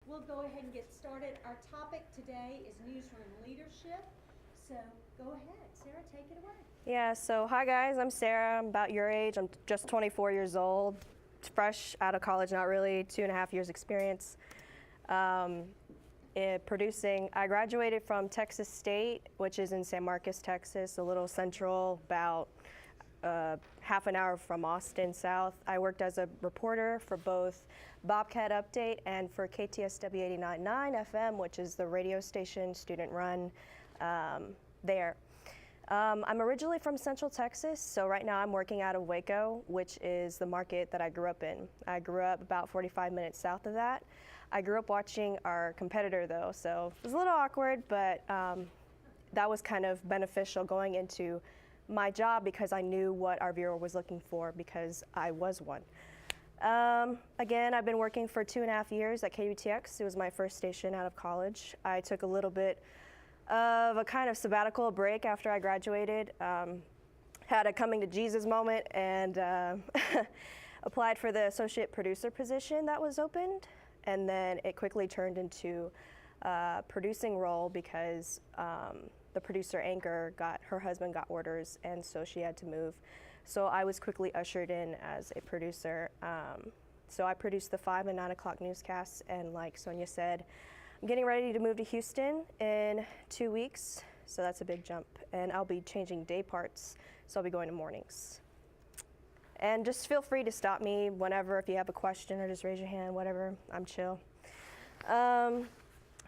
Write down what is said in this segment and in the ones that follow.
we'll go ahead and get started. Our topic today is newsroom leadership. So go ahead, Sarah, take it away. Yeah, so hi guys, I'm Sarah. I'm about your age. I'm just 24 years old, fresh out of college, not really, 2.5 years experience. In producing, I graduated from Texas State, which is in San Marcos, Texas, a little central, about half an hour from Austin South. I worked as a reporter for both Bobcat Update and for KTSW 89.9 FM, which is the radio station, student run there. I'm originally from Central Texas, so right now I'm working out of Waco, which is the market that I grew up in. I grew up about 45 minutes south of that. I grew up watching our competitor though, so it was a little awkward, but that was kind of beneficial going into my job because I knew what our viewer was looking for because I was one. Again, I've been working for 2.5 years at KWTX. It was my first station out of college. I took a little bit of a kind of sabbatical break after I graduated. Had a coming to Jesus moment and applied for the associate producer position that was opened. And then it quickly turned into a producing role because the producer anchor her husband got orders, and so she had to move. So I was quickly ushered in as a producer. So I produced the 5 and 9 o'clock newscasts, and like Sonia said, I'm getting ready to move to Houston in 2 weeks, so that's a big jump. And I'll be changing day parts, so I'll be going to mornings. And just feel free to stop me whenever if you have a question, or just raise your hand, whatever, I'm chill.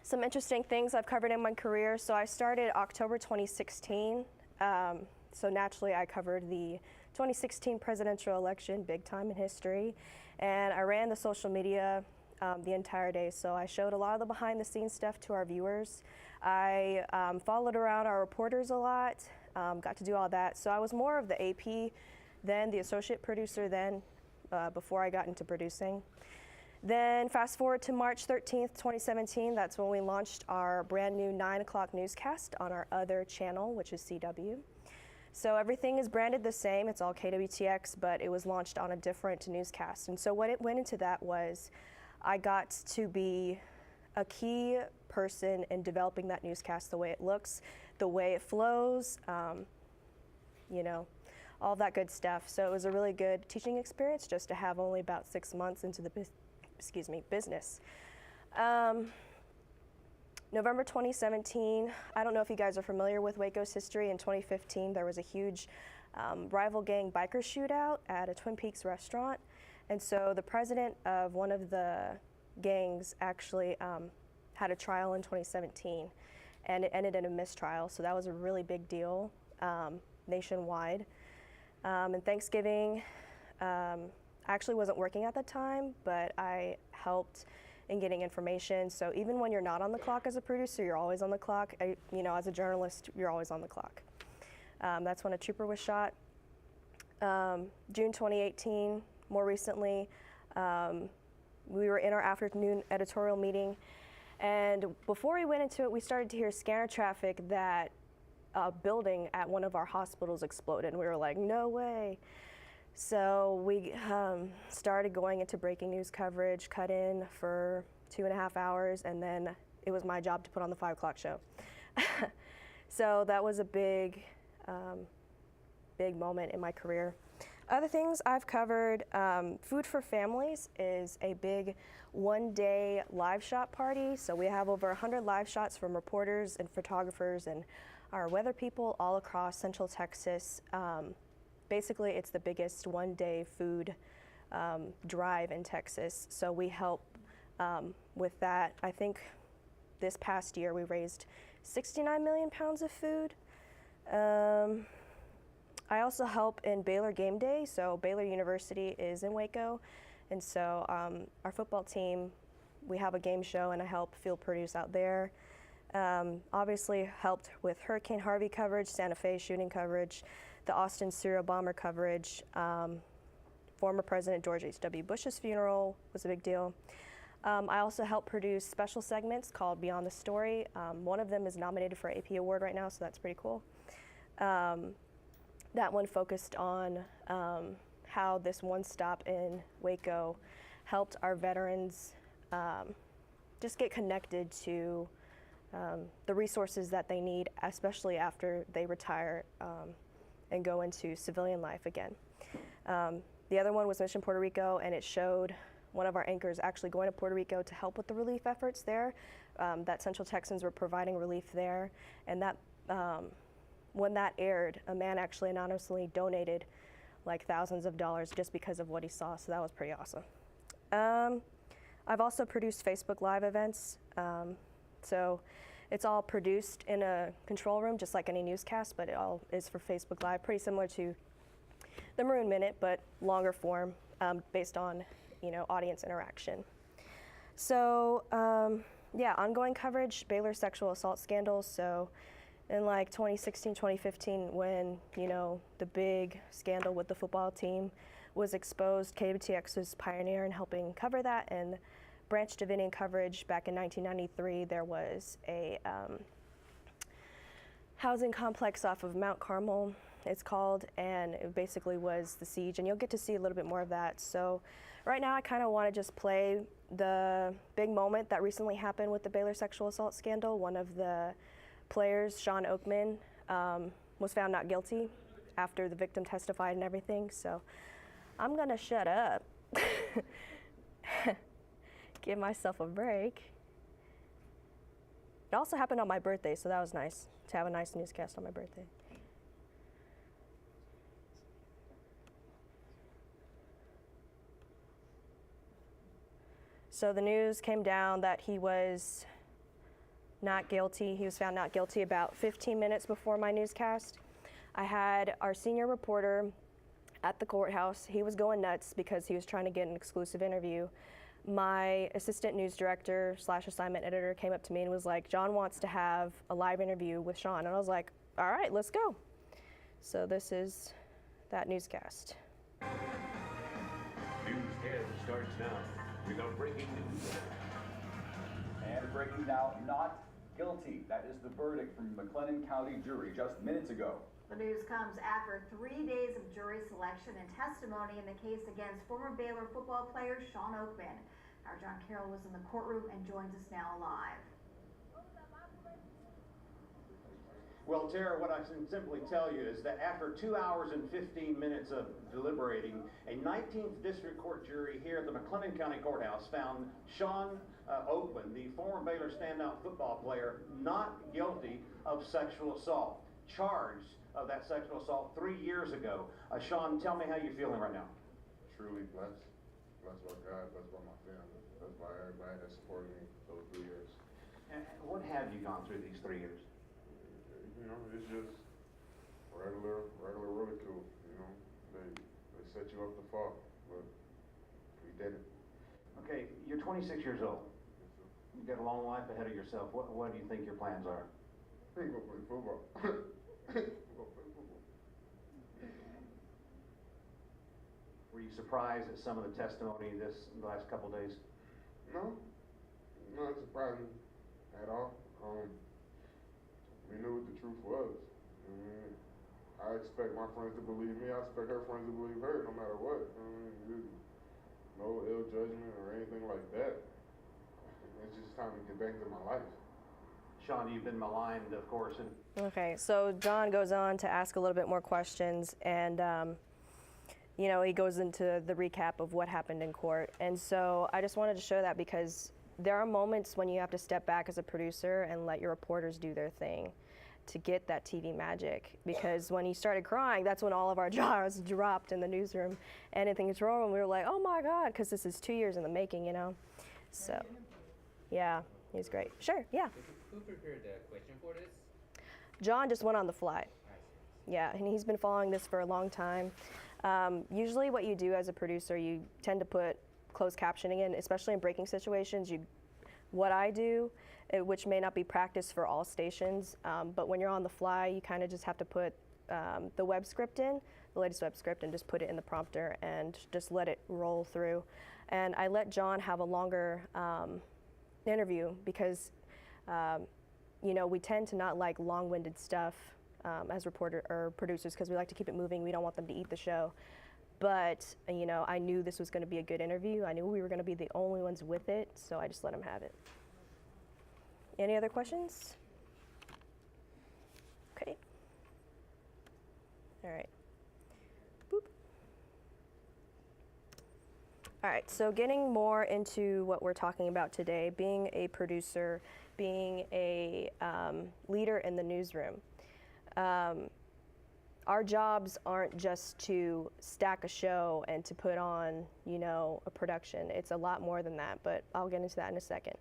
Some interesting things I've covered in my career. So I started October 2016. So naturally I covered the 2016 presidential election, big time in history. And I ran the social media the entire day. So I showed a lot of the behind the scenes stuff to our viewers. I followed around our reporters a lot, got to do all that. So I was more of the AP then, the associate producer then, before I got into producing. Then fast forward to March 13th, 2017, that's when we launched our brand new 9 o'clock newscast on our other channel, which is CW. So everything is branded the same, it's all KWTX, but it was launched on a different newscast. And so what it went into that was, I got to be a key person in developing that newscast, the way it looks, the way it flows, you know, all that good stuff. So it was a really good teaching experience just to have only about 6 months into the business. November 2017, I don't know if you guys are familiar with Waco's history. In 2015, there was a huge rival gang biker shootout at a Twin Peaks restaurant. And so the president of one of the gangs actually had a trial in 2017, and it ended in a mistrial. So that was a really big deal nationwide. And Thanksgiving, I actually wasn't working at the time, but I helped in getting information. So even when you're not on the clock as a producer, you're always on the clock. You know, as a journalist, you're always on the clock. That's when a trooper was shot. June 2018, more recently, we were in our afternoon editorial meeting, and before we went into it, we started to hear scanner traffic that a building at one of our hospitals exploded, and we were like, no way. So we started going into breaking news coverage, cut in for 2.5 hours, and then it was my job to put on the 5 o'clock show. So that was a big, big moment in my career. Other things I've covered, Food for Families is a big one-day live shot party. So we have over 100 live shots from reporters and photographers and our weather people all across Central Texas. Basically, it's the biggest one-day food drive in Texas. So we help with that. I think this past year we raised 69 million pounds of food. I also help in Baylor Game Day. So Baylor University is in Waco. And so our football team, we have a game show and I help field produce out there. Obviously helped with Hurricane Harvey coverage, Santa Fe shooting coverage, the Austin serial bomber coverage. Former President George H.W. Bush's funeral was a big deal. I also help produce special segments called Beyond the Story. One of them is nominated for an AP award right now, so that's pretty cool. That one focused on how this one stop in Waco helped our veterans just get connected to the resources that they need, especially after they retire and go into civilian life again. The other one was Mission Puerto Rico, and it showed one of our anchors actually going to Puerto Rico to help with the relief efforts there, that Central Texans were providing relief there, and that when that aired, a man actually anonymously donated like thousands of dollars just because of what he saw, so that was pretty awesome. I've also produced Facebook Live events, so it's all produced in a control room, just like any newscast, but it all is for Facebook Live, pretty similar to the Maroon Minute, but longer form, based on, audience interaction. So, yeah, ongoing coverage, Baylor sexual assault scandals. So in like 2016, 2015, when, the big scandal with the football team was exposed, KWTX was pioneer in helping cover that, and Branch Davidian coverage back in 1993, there was a housing complex off of Mount Carmel, it's called, and it basically was the siege, and you'll get to see a little bit more of that. So right now I kind of want to just play the big moment that recently happened with the Baylor sexual assault scandal. One of the players, Sean Oakman, was found not guilty after the victim testified and everything, so I'm gonna shut up. Give myself a break. It also happened on my birthday, so that was nice to have a nice newscast on my birthday. So the news came down that he was not guilty. He was found not guilty about 15 minutes before my newscast. I had our senior reporter at the courthouse. He was going nuts because he was trying to get an exclusive interview. My assistant news director / assignment editor came up to me and was like, John wants to have a live interview with Sean. And I was like, all right, let's go. So this is that newscast. Newscast starts now. We got breaking news. And breaking now, not guilty. That is the verdict from McLennan County jury just minutes ago. The news comes after 3 days of jury selection and testimony in the case against former Baylor football player Sean Oakman. Our John Carroll was in the courtroom and joins us now live. Well, Tara, what I can simply tell you is that after 2 hours and 15 minutes of deliberating, a 19th District Court jury here at the McLennan County Courthouse found Sean Oakman, the former Baylor standout football player, not guilty of sexual assault, charged of that sexual assault 3 years ago. Sean, tell me how you're feeling right now. Truly blessed. Blessed by God, blessed by my family, blessed by everybody that supported me those 3 years. And what have you gone through these 3 years? It's just regular ridicule, They set you up to fall, but we did it. Okay, you're 26 years old. You've got a long life ahead of yourself. What do you think your plans are? I think we'll play football. Were you surprised at some of the testimony the last couple of days? No, not surprising at all. We knew what the truth was. I expect my friends to believe me. I expect her friends to believe her, no matter what. No ill judgment or anything like that. It's just time to get back to my life. Sean, you've been maligned, of course. Okay, so John goes on to ask a little bit more questions, and he goes into the recap of what happened in court. And so I just wanted to show that because there are moments when you have to step back as a producer and let your reporters do their thing to get that TV magic. Because when he started crying, that's when all of our jaws dropped in the newsroom and in the control room. We were like, oh my God, because this is 2 years in the making, So, yeah, he was great. Sure, yeah. Who prepared the question for this? John just went on the fly. Yeah, and he's been following this for a long time. Usually what you do as a producer, you tend to put closed captioning in, especially in breaking situations. What I do, which may not be practiced for all stations, but when you're on the fly, you kind of just have to put the web script in, the latest web script, and just put it in the prompter and just let it roll through. And I let John have a longer interview because, we tend to not like long-winded stuff as reporter or producers because we like to keep it moving. We don't want them to eat the show. But, I knew this was going to be a good interview. I knew we were going to be the only ones with it, so I just let him have it. Any other questions? Okay. All right. Boop. All right, so getting more into what we're talking about today, being a producer, being a leader in the newsroom. Our jobs aren't just to stack a show and to put on, you know, a production. It's a lot more than that, but I'll get into that in a second.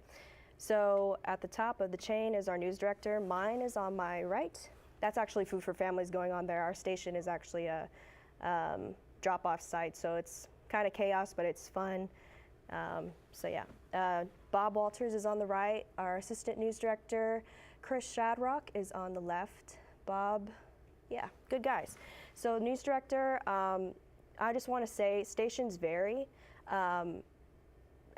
So at the top of the chain is our news director. Mine is on my right. That's actually Food for Families going on there. Our station is actually a drop-off site, so it's kind of chaos, but it's fun. So yeah, Bob Walters is on the right. Our assistant news director, Chris Shadrock, is on the left. Bob, yeah, good guys. So news director, I just want to say stations vary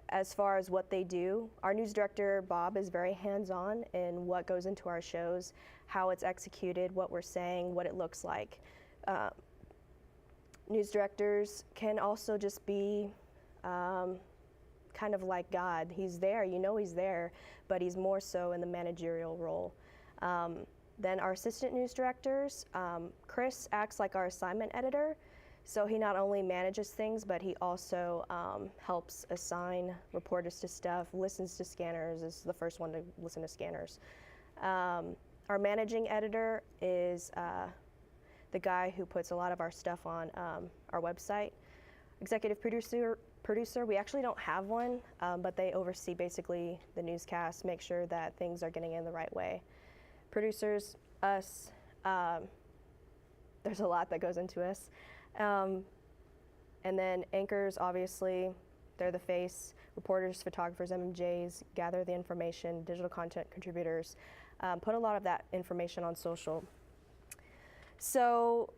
as far as what they do. Our news director, Bob, is very hands-on in what goes into our shows, how it's executed, what we're saying, what it looks like. News directors can also just be kind of like God. He's there, you know he's there, but he's more so in the managerial role. Then our assistant news directors, Chris acts like our assignment editor, so he not only manages things, but he also helps assign reporters to stuff, listens to scanners, is the first one to listen to scanners. Our managing editor is the guy who puts a lot of our stuff on our website. Executive producer, we actually don't have one, but they oversee basically the newscast, make sure that things are getting in the right way. Producers, us, there's a lot that goes into us. And then anchors, obviously, they're the face. Reporters, photographers, MMJs, gather the information, digital content contributors, put a lot of that information on social. So,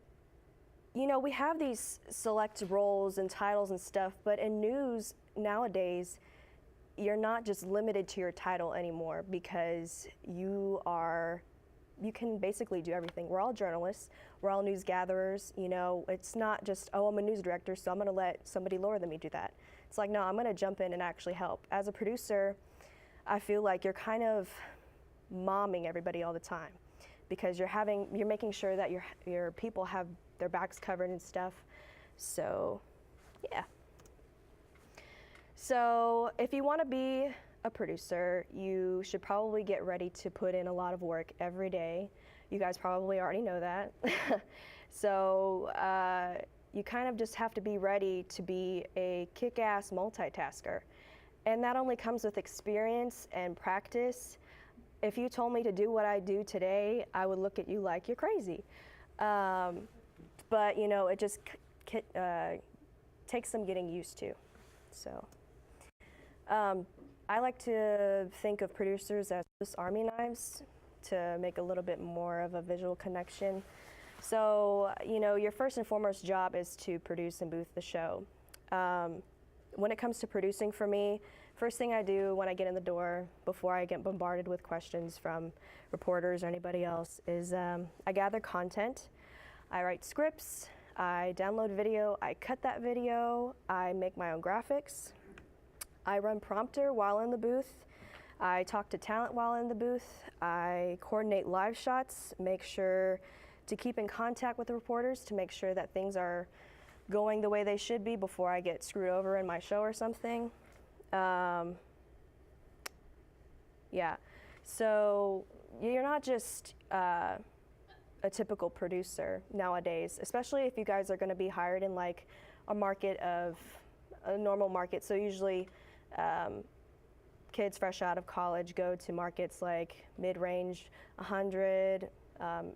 you know, we have these select roles and titles and stuff, but in news nowadays, you're not just limited to your title anymore because you can basically do everything. We're all journalists, we're all news gatherers, you know, it's not just, oh, I'm a news director, so I'm gonna let somebody lower than me do that. It's like, no, I'm gonna jump in and actually help. As a producer, I feel like you're kind of momming everybody all the time because you're making sure that your people have their backs covered and stuff. So, yeah. So if you want to be a producer, you should probably get ready to put in a lot of work every day. You guys probably already know that. So you kind of just have to be ready to be a kick-ass multitasker. And that only comes with experience and practice. If you told me to do what I do today, I would look at you like you're crazy. But you know, it just takes some getting used to. So. I like to think of producers as Swiss Army knives to make a little bit more of a visual connection. So, you know, your first and foremost job is to produce and booth the show. When it comes to producing for me, first thing I do when I get in the door, before I get bombarded with questions from reporters or anybody else, is I gather content. I write scripts, I download video, I cut that video, I make my own graphics. I run prompter while in the booth. I talk to talent while in the booth. I coordinate live shots, make sure to keep in contact with the reporters to make sure that things are going the way they should be before I get screwed over in my show or something. Yeah, so you're not just a typical producer nowadays, especially if you guys are gonna be hired in like a normal market. So usually kids fresh out of college go to markets like mid-range, 100,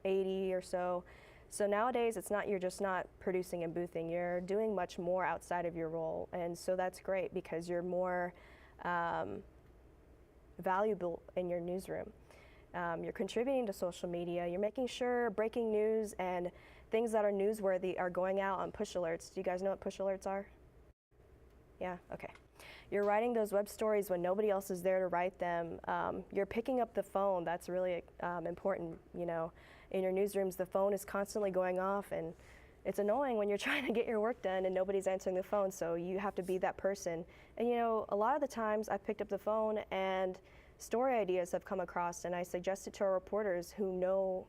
80 or so. So nowadays you're just not producing and boothing, you're doing much more outside of your role. And so that's great because you're more valuable in your newsroom. You're contributing to social media, you're making sure breaking news and things that are newsworthy are going out on push alerts. Do you guys know what push alerts are? Yeah, okay. You're writing those web stories when nobody else is there to write them. You're picking up the phone. That's really important, you know. In your newsrooms, the phone is constantly going off, and it's annoying when you're trying to get your work done and nobody's answering the phone, so you have to be that person. And you know, a lot of the times I've picked up the phone and story ideas have come across, and I suggest it to our reporters who know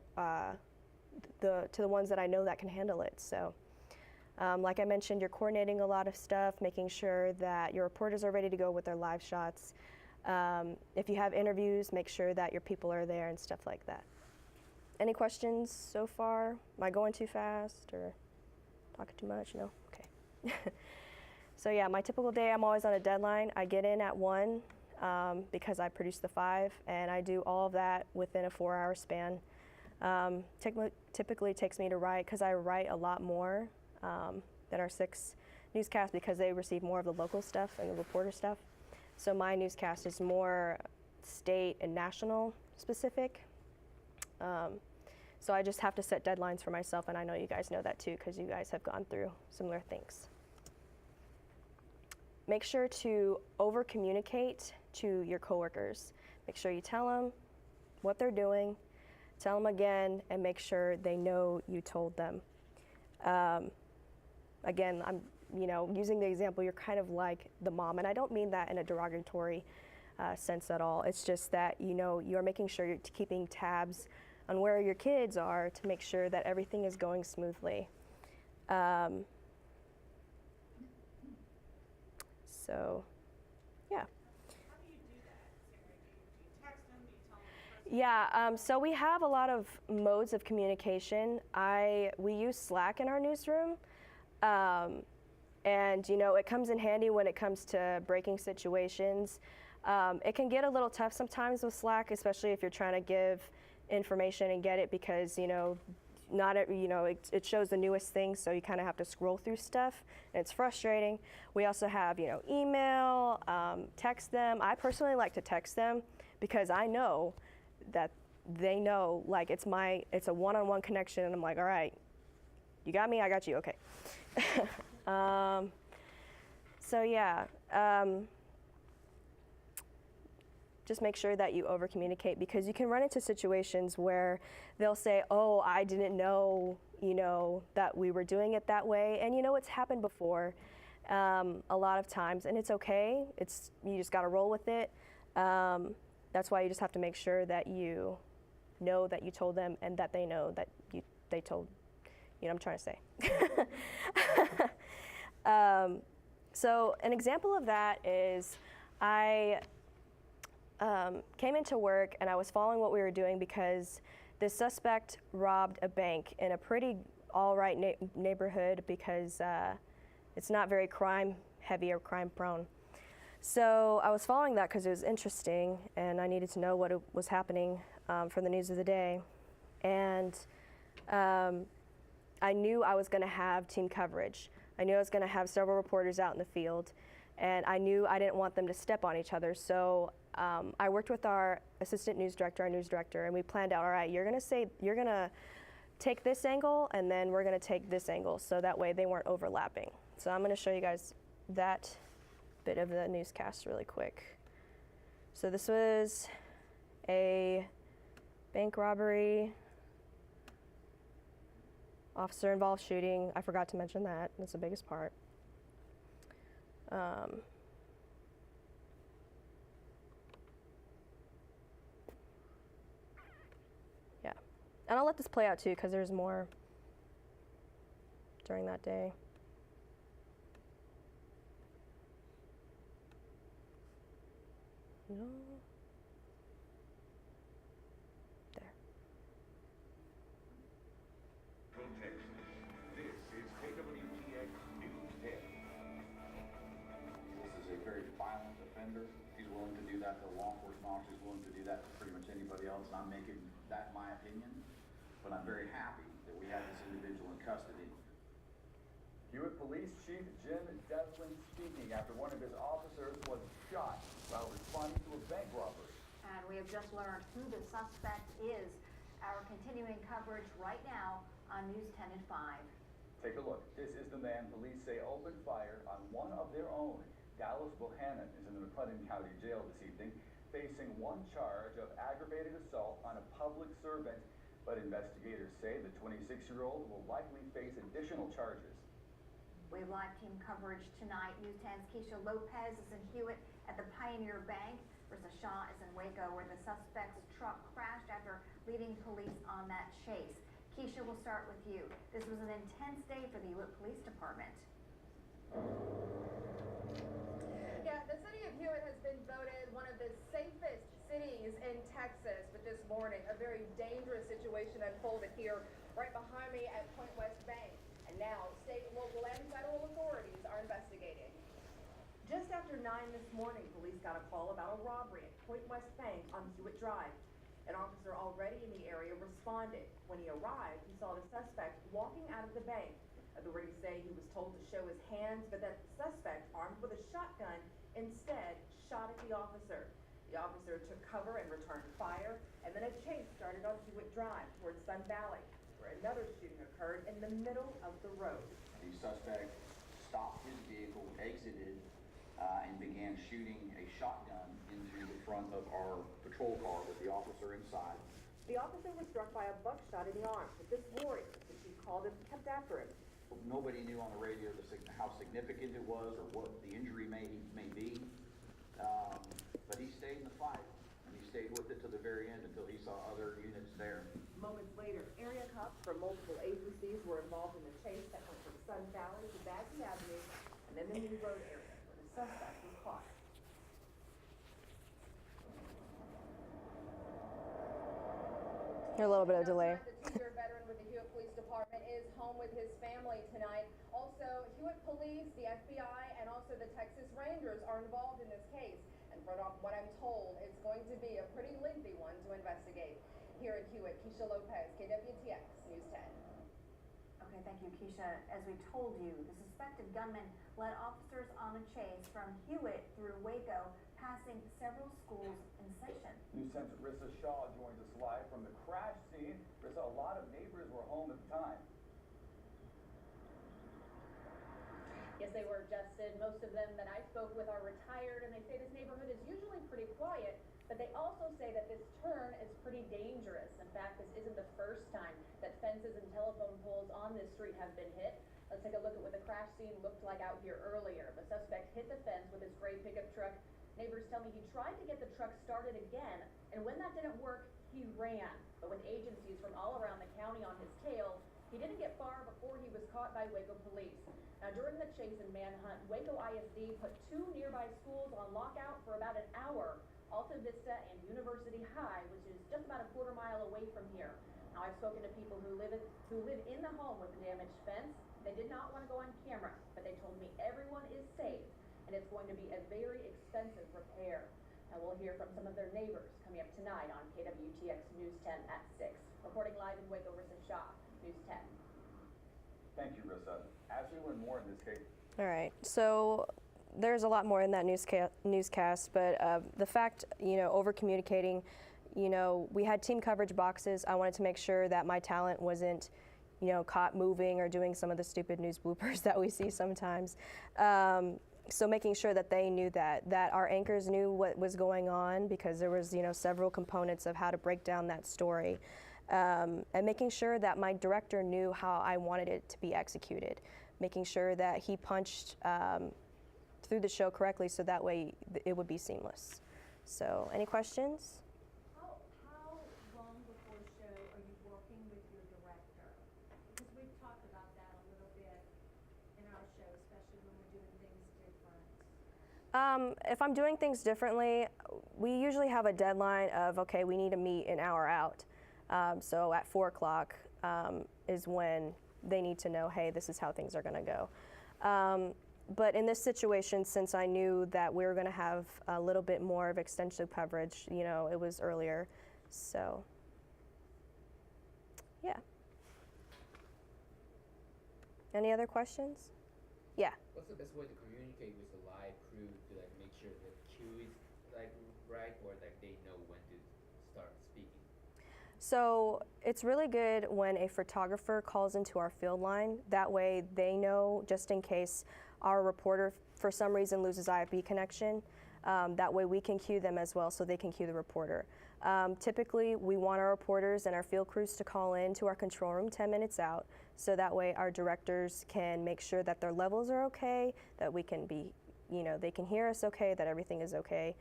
to the ones that I know that can handle it. So like I mentioned, you're coordinating a lot of stuff, making sure that your reporters are ready to go with their live shots. If you have interviews, make sure that your people are there and stuff like that. Any questions so far? Am I going too fast or talking too much? No? Okay. So yeah, my typical day, I'm always on a deadline. I get in at 1 because I produce the 5, and I do all of that within a 4-hour span. Typically takes me to write, because I write a lot more than our 6 newscasts, because they receive more of the local stuff and the reporter stuff. So my newscast is more state and national specific. So I just have to set deadlines for myself, and I know you guys know that too, because you guys have gone through similar things. Make sure to over-communicate to your coworkers. Make sure you tell them what they're doing, tell them again, and make sure they know you told them. Again, I'm using the example, you're kind of like the mom, and I don't mean that in a derogatory sense at all. It's just that you're making sure you're keeping tabs on where your kids are to make sure that everything is going smoothly. So, yeah. How do you do that, Sarah? Do you text them? Do you tell them? Yeah, so we have a lot of modes of communication. We use Slack in our newsroom, and it comes in handy when it comes to breaking situations. It can get a little tough sometimes with Slack, especially if you're trying to give information and get it, because not it shows the newest things, so you kind of have to scroll through stuff, and it's frustrating. We also have email, text them. I personally like to text them because I know that they know, like, it's a one-on-one connection, and I'm like, all right, you got me, I got you, okay. So yeah, just make sure that you over communicate, because you can run into situations where they'll say, oh, I didn't know, that we were doing it that way, and it's happened before a lot of times, and it's okay. You just got to roll with it. That's why you just have to make sure that you know that you told them, and that they know that they told, I'm trying to say. So an example of that is I came into work, and I was following what we were doing because the suspect robbed a bank in a pretty all right neighborhood, because it's not very crime heavy or crime prone. So I was following that because it was interesting, and I needed to know what was happening from the news of the day. And I knew I was going to have team coverage. I knew I was going to have several reporters out in the field, and I knew I didn't want them to step on each other. So I worked with our assistant news director, our news director, and we planned out, all right, you're going to take this angle, and then we're going to take this angle, so that way they weren't overlapping. So I'm going to show you guys that bit of the newscast really quick. So this was a bank robbery, officer involved shooting. I forgot to mention that. That's the biggest part. Yeah, and I'll let this play out too, because there's more during that day. No. There. Texas. This is KWTX News 10. This is a very violent offender. He's willing to do that to a law enforcement officer. He's willing to do that to pretty much anybody else, and I'm making that my opinion. But I'm very happy that we have this individual in custody. Hewitt Police Chief Jim Devlin speaking after one of his officers was shot while responding to a bank robbery. And we have just learned who the suspect is. Our continuing coverage right now on News 10 at 5. Take a look. This is the man police say opened fire on one of their own. Dallas Bohannon is in the McLennan County Jail this evening, facing one charge of aggravated assault on a public servant. But investigators say the 26-year-old will likely face additional charges. We have live team coverage tonight. News 10's Keisha Lopez is in Hewitt at the Pioneer Bank. Rissa Shaw is in Waco, where the suspect's truck crashed after leading police on that chase. Keisha, we'll start with you. This was an intense day for the Hewitt Police Department. Yeah, the city of Hewitt has been voted one of the safest cities in Texas, but this morning a very dangerous situation unfolded here right behind me at Point West Bank. And now state, local, and federal authorities are investigating. Just after 9 this morning, police got a call about a robbery at Point West Bank on Hewitt Drive. An officer already in the area responded. When he arrived, he saw the suspect walking out of the bank. Authorities say he was told to show his hands, but that the suspect, armed with a shotgun, instead shot at the officer. The officer took cover and returned fire, and then a chase started on Hewitt Drive towards Sun Valley, where another shooting occurred in the middle of the road. The suspect stopped his vehicle, exited, and began shooting a shotgun into the front of our patrol car with the officer inside. The officer was struck by a buckshot in the arm, but this warrior, as he called him, kept after him. Nobody knew on the radio how significant it was or what the injury may be, but he stayed in the fight, and he stayed with it to the very end until he saw other units there. Moments later, area cops from multiple agencies were involved in the chase that went from Sun Valley to Bagley Avenue and then the New Road area, where the suspect was caught. A little bit of delay. The 2-year veteran with the Hewitt Police Department is home with his family tonight. Also, Hewitt Police, the FBI, and also the Texas Rangers are involved in this case. And from what I'm told, it's going to be a pretty lengthy one to investigate. Here at Hewitt, Keisha Lopez, KWTX News 10. Okay, thank you, Keisha. As we told you, the suspected gunman led officers on a chase from Hewitt through Waco, passing several schools in session. News 10's Rissa Shaw joins us live from the crash scene. Rissa, a lot of neighbors were home at the time. Yes, they were, Justin. Most of them that I spoke with are retired, and they say this neighborhood is usually pretty quiet, but they also say that this turn is pretty dangerous. In fact, this isn't the first time that fences and telephone poles on this street have been hit. Let's take a look at what the crash scene looked like out here earlier. The suspect hit the fence with his gray pickup truck. Neighbors tell me he tried to get the truck started again, and when that didn't work, he ran. But with agencies from all around the county on his tail, he didn't get far before he was caught by Waco police. Now, during the chase and manhunt, Waco ISD put 2 nearby schools on lockout for about an hour, Alta Vista and University High, which is just about a quarter mile away from here. Now, I've spoken to people who live in the home with the damaged fence. They did not want to go on camera, but they told me everyone is safe, and it's going to be a very expensive repair. Now, we'll hear from some of their neighbors coming up tonight on KWTX News 10 at 6. Reporting live in Waco, Rissa Shaw, News 10. Thank you, Rissa. As we learn more in this case. All right, so there's a lot more in that newscast, but the fact, over-communicating, we had team coverage boxes. I wanted to make sure that my talent wasn't, caught moving or doing some of the stupid news bloopers that we see sometimes. So making sure that they knew that our anchors knew what was going on, because there was, several components of how to break down that story. And making sure that my director knew how I wanted it to be executed. Making sure that he punched through the show correctly, so that way it would be seamless. So, any questions? How long before show are you working with your director? Because we've talked about that a little bit in our show, especially when we're doing things different. If I'm doing things differently, we usually have a deadline of, okay, we need to meet an hour out. So at 4 o'clock is when they need to know, hey, this is how things are going to go. But in this situation, since I knew that we were going to have a little bit more of extensive coverage, it was earlier. So, yeah. Any other questions? Yeah. What's the best way to communicate with the live crew to make sure the cue is right, or they know when to start speaking? So it's really good when a photographer calls into our field line. That way they know, just in case our reporter for some reason loses IFB connection. That way we can cue them as well, so they can cue the reporter. Typically we want our reporters and our field crews to call in to our control room 10 minutes out, so that way our directors can make sure that their levels are okay, that we can be, they can hear us okay, that everything is okay.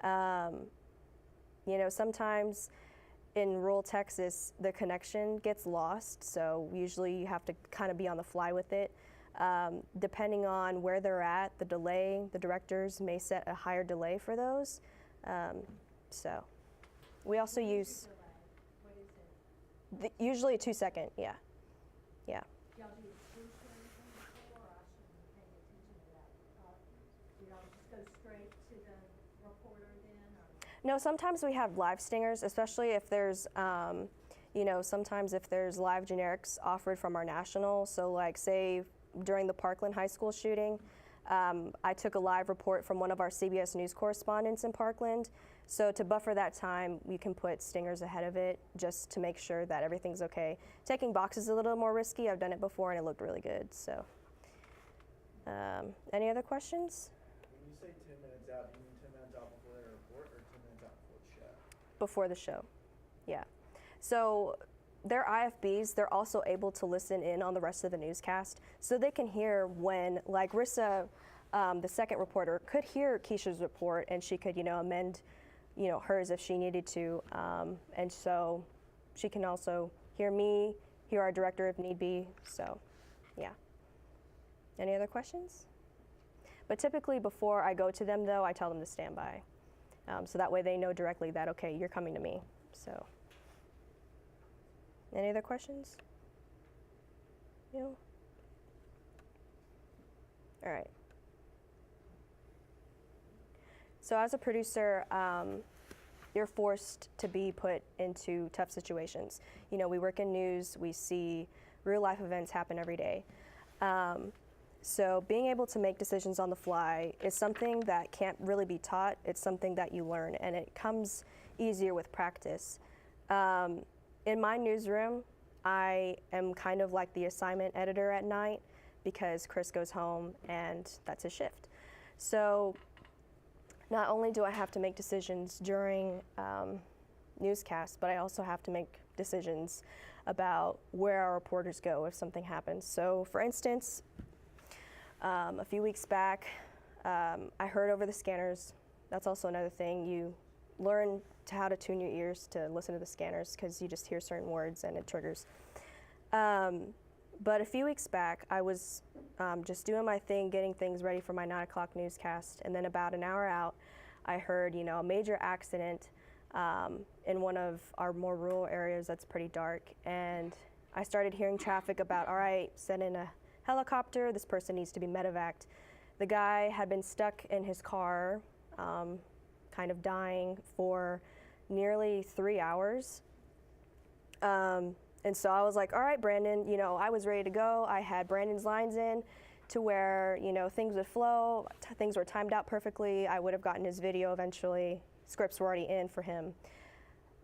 You know, sometimes in rural Texas, the connection gets lost, so usually you have to kind of be on the fly with it. Depending on where they're at, the delay, the directors may set a higher delay for those. So we also use What is it? usually a 2-second, yeah. Yeah. Y'all do exclusion or anything before, or I shouldn't be paying attention to that? Do y'all just go straight to the reporter then, or? No, sometimes we have live stingers, especially if there's, you know, sometimes if there's live generics offered from our national. So like say during the Parkland High School shooting, I took a live report from one of our CBS News correspondents in Parkland. So to buffer that time, we can put stingers ahead of it just to make sure that everything's okay. Taking boxes is a little more risky. I've done it before and it looked really good. So, any other questions? When you say 10 minutes out, do you mean 10 minutes out before their report or 10 minutes out before the show? Before the show, yeah. So their IFBs, they're also able to listen in on the rest of the newscast, so they can hear when, like Rissa, the second reporter, could hear Keisha's report and she could, you know, amend, you know, hers if she needed to, and so she can also hear me, hear our director if need be. So, yeah. Any other questions? But typically before I go to them, though, I tell them to stand by, so that way they know directly that okay, you're coming to me. So. Any other questions? No? All right. So as a producer, you're forced to be put into tough situations. You know, we work in news, we see real life events happen every day. So being able to make decisions on the fly is something that can't really be taught. It's something that you learn, and it comes easier with practice. In my newsroom, I am kind of like the assignment editor at night because Chris goes home and that's his shift. So not only do I have to make decisions during newscasts, but I also have to make decisions about where our reporters go if something happens. So for instance, a few weeks back, I heard over the scanners. That's also another thing. You learn how to tune your ears to listen to the scanners because you just hear certain words and it triggers. But a few weeks back, I was just doing my thing, getting things ready for my 9 o'clock newscast, and then about an hour out, I heard, you know, a major accident in one of our more rural areas that's pretty dark, and I started hearing traffic about, all right, send in a helicopter, this person needs to be medevaced. The guy had been stuck in his car, kind of dying for nearly 3 hours. And so I was like, all right, Brandon, you know, I was ready to go. I had Brandon's lines in to where, you know, things would flow, things were timed out perfectly. I would have gotten his video eventually. Scripts were already in for him.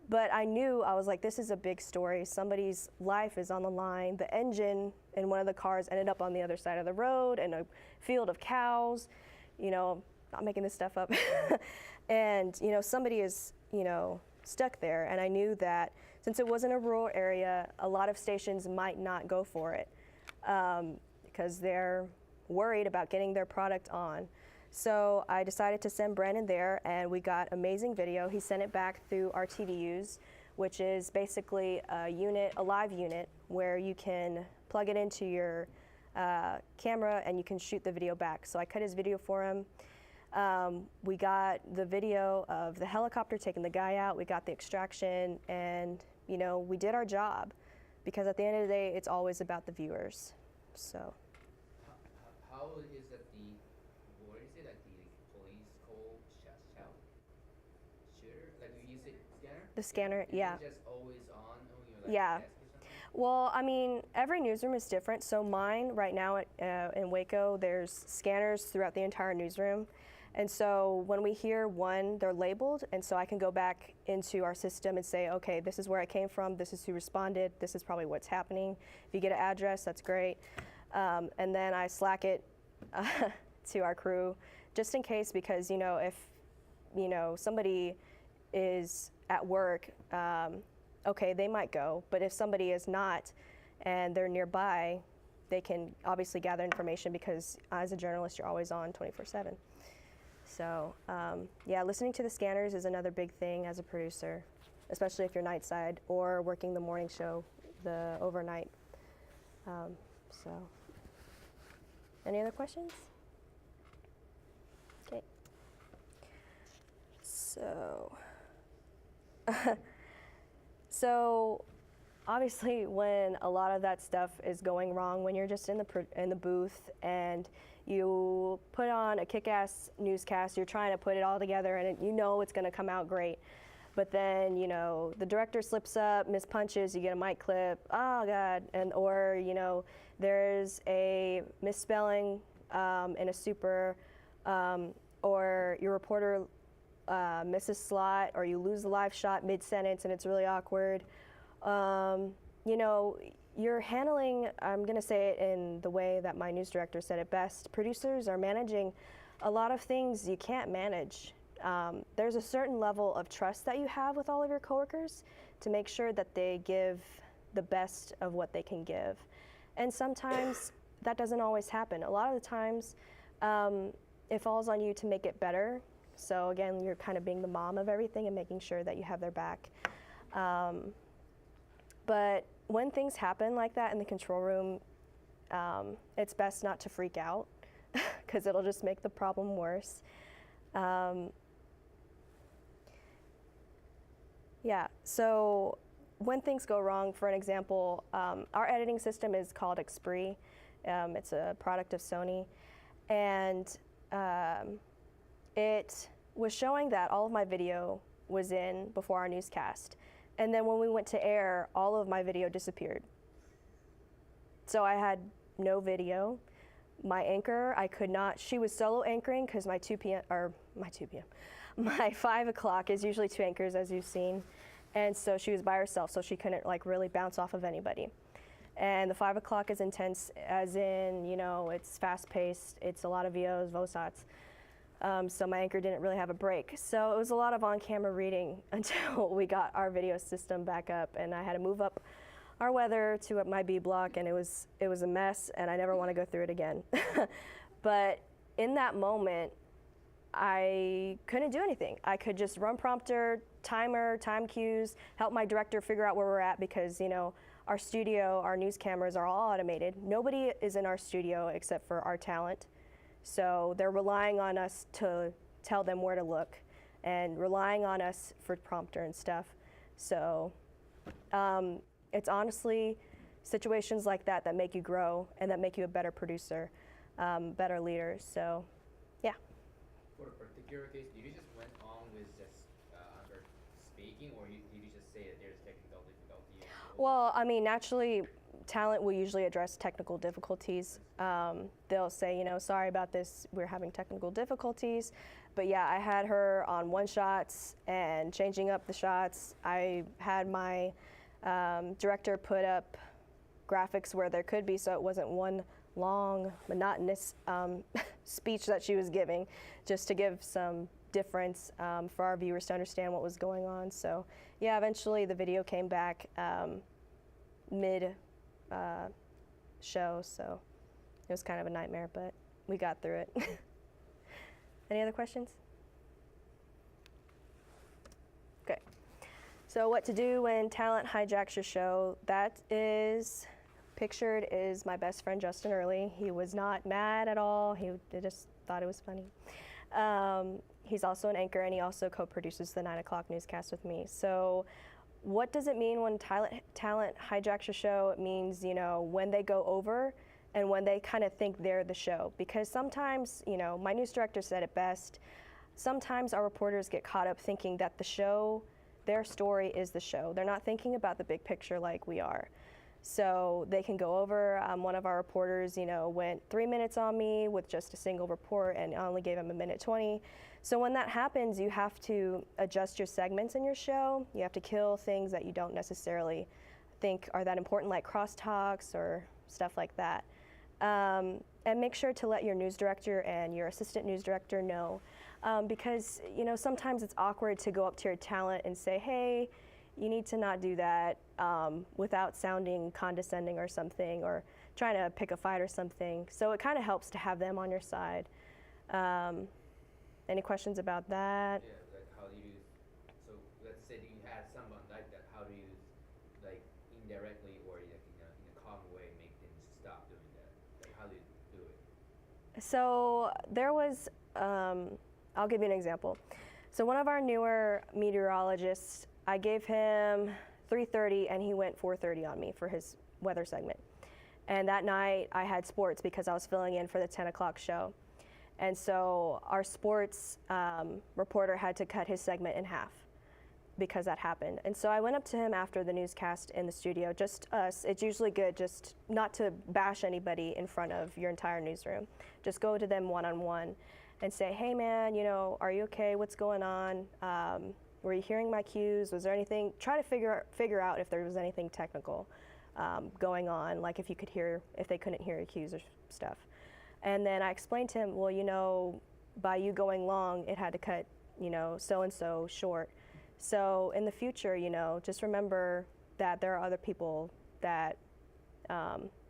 But I knew, I was like, this is a big story. Somebody's life is on the line. The engine in one of the cars ended up on the other side of the road in a field of cows. You know, not making this stuff up. And, you know, somebody is, you know, stuck there. And I knew that since it wasn't a rural area, a lot of stations might not go for it because they're worried about getting their product on. So I decided to send Brandon there, and we got amazing video. He sent it back through our TVUs, which is basically a unit, a live unit, where you can plug it into your camera and you can shoot the video back. So I cut his video for him. We got the video of the helicopter taking the guy out. We got the extraction, and you know, we did our job, because at the end of the day, it's always about the viewers. So. How is it what is it, like the police call shout? Shooter? Like you use it scanner? The scanner, yeah. Is it just always on when you're like Yeah. desk or something? Well, I mean, every newsroom is different. So mine right now in Waco, there's scanners throughout the entire newsroom. And so when we hear one, they're labeled, and so I can go back into our system and say, okay, this is where I came from, this is who responded, this is probably what's happening. If you get an address, that's great. And then I Slack it to our crew, just in case, because, you know, if, you know, somebody is at work, okay, they might go, but if somebody is not and they're nearby, they can obviously gather information, because as a journalist, you're always on 24/7. So yeah, listening to the scanners is another big thing as a producer, especially if you're night side or working the morning show, the overnight. So, any other questions? Okay. So, so obviously when a lot of that stuff is going wrong, when you're just in the booth and you put on a kick-ass newscast, you're trying to put it all together and you know it's going to come out great. But then, you know, the director slips up, mispunches, you get a mic clip, oh God, or, you know, there's a misspelling in a super, or your reporter misses slot, or you lose the live shot mid-sentence and it's really awkward. You know, you're handling, I'm going to say it in the way that my news director said it best, producers are managing a lot of things you can't manage. There's a certain level of trust that you have with all of your coworkers to make sure that they give the best of what they can give. And sometimes that doesn't always happen. A lot of the times it falls on you to make it better. So again, you're kind of being the mom of everything and making sure that you have their back. But when things happen like that in the control room, it's best not to freak out because it'll just make the problem worse. Yeah, so when things go wrong, for an example, our editing system is called Xpree. It's a product of Sony. And it was showing that all of my video was in before our newscast. And then when we went to air, all of my video disappeared. So I had no video. My anchor, I could not, she was solo anchoring because my 5 o'clock is usually 2 anchors, as you've seen. And so she was by herself, so she couldn't like really bounce off of anybody. And the 5 o'clock is intense, as in, you know, it's fast paced, it's a lot of VOs, VOSATs. So my anchor didn't really have a break. So it was a lot of on-camera reading until we got our video system back up, and I had to move up our weather to my B block, and it was a mess, and I never want to go through it again. But in that moment, I couldn't do anything. I could just run prompter, timer, time cues, help my director figure out where we're at because, you know, our studio, our news cameras are all automated. Nobody is in our studio except for our talent. So they're relying on us to tell them where to look and relying on us for prompter and stuff. So it's honestly situations like that that make you grow and that make you a better producer, better leader. So, yeah. For a particular case, did you just went on with just under speaking, or did you just say that there's technical difficulty? Well, I mean, naturally, talent will usually address technical difficulties. They'll say, you know, sorry about this, we're having technical difficulties. But yeah, I had her on one shots and changing up the shots. I had my director put up graphics where there could be, so it wasn't one long, monotonous speech that she was giving, just to give some difference for our viewers to understand what was going on. So yeah, eventually the video came back mid show, so it was kind of a nightmare, but we got through it. Any other questions? Okay. So what to do when talent hijacks your show? That is pictured is my best friend Justin Early. He was not mad at all. He just thought it was funny. He's also an anchor, and he also co-produces the 9 o'clock newscast with me. So what does it mean when talent hijacks your show? It means, you know, when they go over and when they kind of think they're the show. Because sometimes, you know, my news director said it best, sometimes our reporters get caught up thinking that the show, their story is the show. They're not thinking about the big picture like we are. So they can go over. One of our reporters, you know, went 3 minutes on me with just a single report, and I only gave him 1:20. So when that happens, you have to adjust your segments in your show. You have to kill things that you don't necessarily think are that important, like crosstalks or stuff like that. And make sure to let your news director and your assistant news director know, because, you know, sometimes it's awkward to go up to your talent and say, hey, you need to not do that, without sounding condescending or something, or trying to pick a fight or something. So it kind of helps to have them on your side. Any questions about that? Yeah, like how do you, so let's say that you had someone like that, how do you, like indirectly or like in a calm way make them stop doing that? Like how do you do it? So there was, I'll give you an example. So one of our newer meteorologists, I gave him 3:30 and he went 4:30 on me for his weather segment. And that night I had sports because I was filling in for the 10 o'clock show. And so our sports reporter had to cut his segment in half because that happened. And so I went up to him after the newscast in the studio, just us. It's usually good just not to bash anybody in front of your entire newsroom. Just go to them one-on-one and say, hey man, you know, are you okay? What's going on? Were you hearing my cues? Was there anything? Try to figure out if there was anything technical going on, like if they couldn't hear your cues or stuff. And then I explained to him, well, you know, by you going long, it had to cut, you know, so-and-so short. So in the future, you know, just remember that there are other people that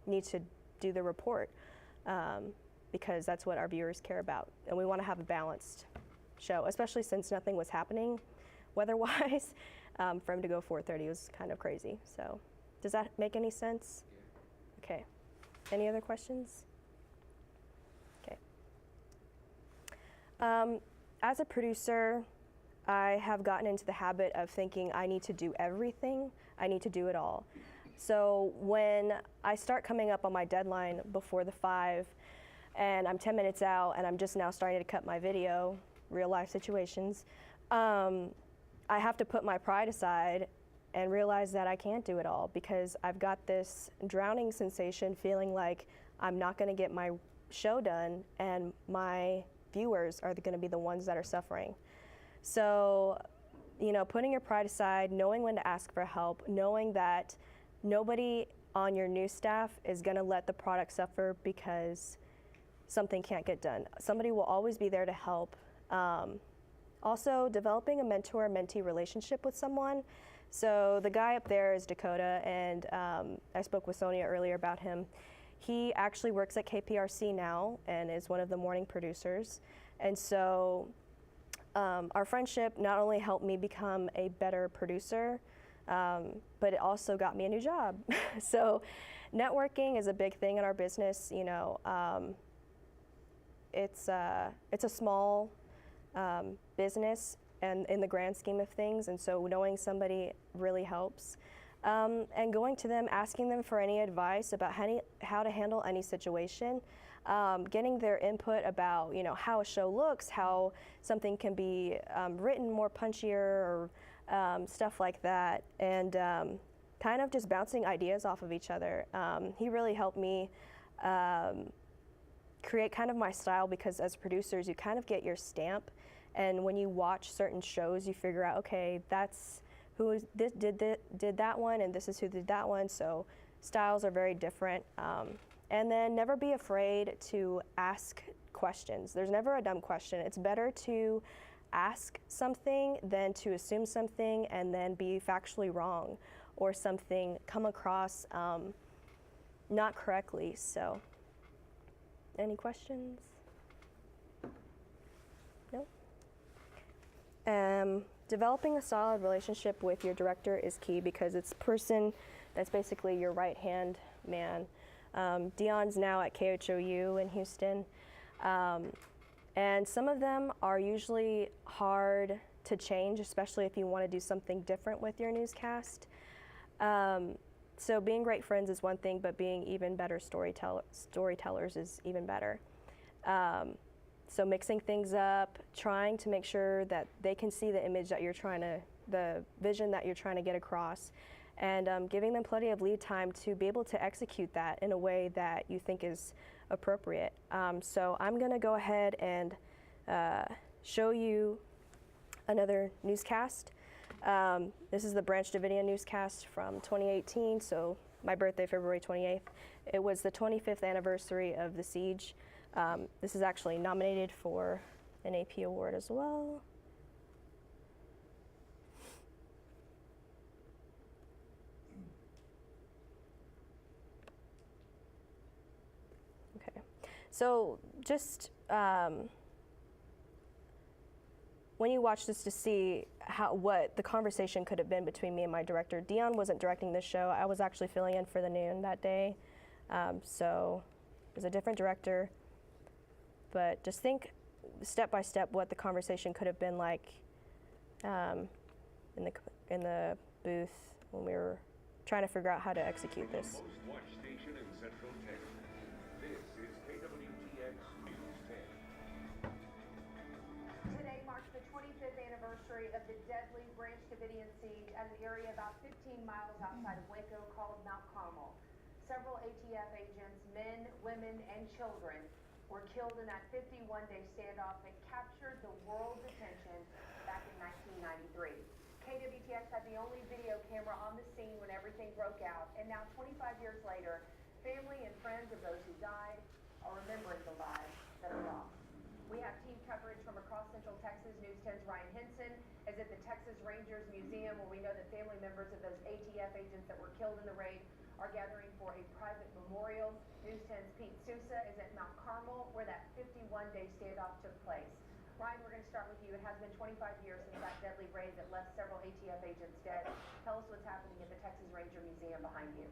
need to do the report because that's what our viewers care about. And we want to have a balanced show, especially since nothing was happening weather-wise. For him to go 4:30 was kind of crazy. So does that make any sense? Yeah. Okay. Any other questions? Okay. As a producer, I have gotten into the habit of thinking I need to do everything. I need to do it all. So when I start coming up on my deadline before the 5 and I'm 10 minutes out and I'm just now starting to cut my video, real life situations, I have to put my pride aside and realize that I can't do it all because I've got this drowning sensation feeling like I'm not going to get my show done and my viewers are going to be the ones that are suffering. So, you know, putting your pride aside, knowing when to ask for help, knowing that nobody on your news staff is going to let the product suffer because something can't get done. Somebody will always be there to help. Also, developing a mentor-mentee relationship with someone. So the guy up there is Dakota, and I spoke with Sonia earlier about him. He actually works at KPRC now and is one of the morning producers. And so our friendship not only helped me become a better producer, but it also got me a new job. So networking is a big thing in our business. You know, it's a small business and in the grand scheme of things, and so knowing somebody really helps. And going to them, asking them for any advice about how to handle any situation, getting their input about, you know, how a show looks, how something can be written more punchier or stuff like that, and kind of just bouncing ideas off of each other. He really helped me create kind of my style because as producers, you kind of get your stamp, and when you watch certain shows, you figure out, okay, that's who did that one, and this is who did that one. So styles are very different. And then never be afraid to ask questions. There's never a dumb question. It's better to ask something than to assume something and then be factually wrong or something come across not correctly. So, any questions? No? Developing a solid relationship with your director is key because it's a person that's basically your right-hand man. Dion's now at KHOU in Houston, and some of them are usually hard to change, especially if you want to do something different with your newscast. So being great friends is one thing, but being even better storytellers is even better. So mixing things up, trying to make sure that they can see the image that you're the vision that you're trying to get across, and giving them plenty of lead time to be able to execute that in a way that you think is appropriate. So I'm going to go ahead and show you another newscast. This is the Branch Davidian newscast from 2018, so my birthday, February 28th. It was the 25th anniversary of the siege. This is actually nominated for an AP award as well. Okay, so just when you watch this to see what the conversation could have been between me and my director. Dion wasn't directing this show. I was actually filling in for the noon that day. So it was a different director. But just think step by step what the conversation could have been like in the booth when we were trying to figure out how to execute From the this. most watched station in Central Texas, this is KWTX News 10. Today marks the 25th anniversary of the deadly Branch Davidian siege at an area about 15 miles outside of Waco called Mount Carmel. Several ATF agents, men, women, and children, were killed in that 51-day standoff that captured the world's attention back in 1993. KWTX had the only video camera on the scene when everything broke out, and now 25 years later, family and friends of those who died are remembering the lives that are lost. We have team coverage from across Central Texas. News 10's Ryan Henson is at the Texas Rangers Museum, where we know that family members of those ATF agents that were killed in the raid are gathering for a private memorial. News 10's Pete Sousa is at Mount Carmel, where that 51-day standoff took place. Ryan, we're going to start with you. It has been 25 years since that deadly raid that left several ATF agents dead. Tell us what's happening at the Texas Ranger Museum behind you.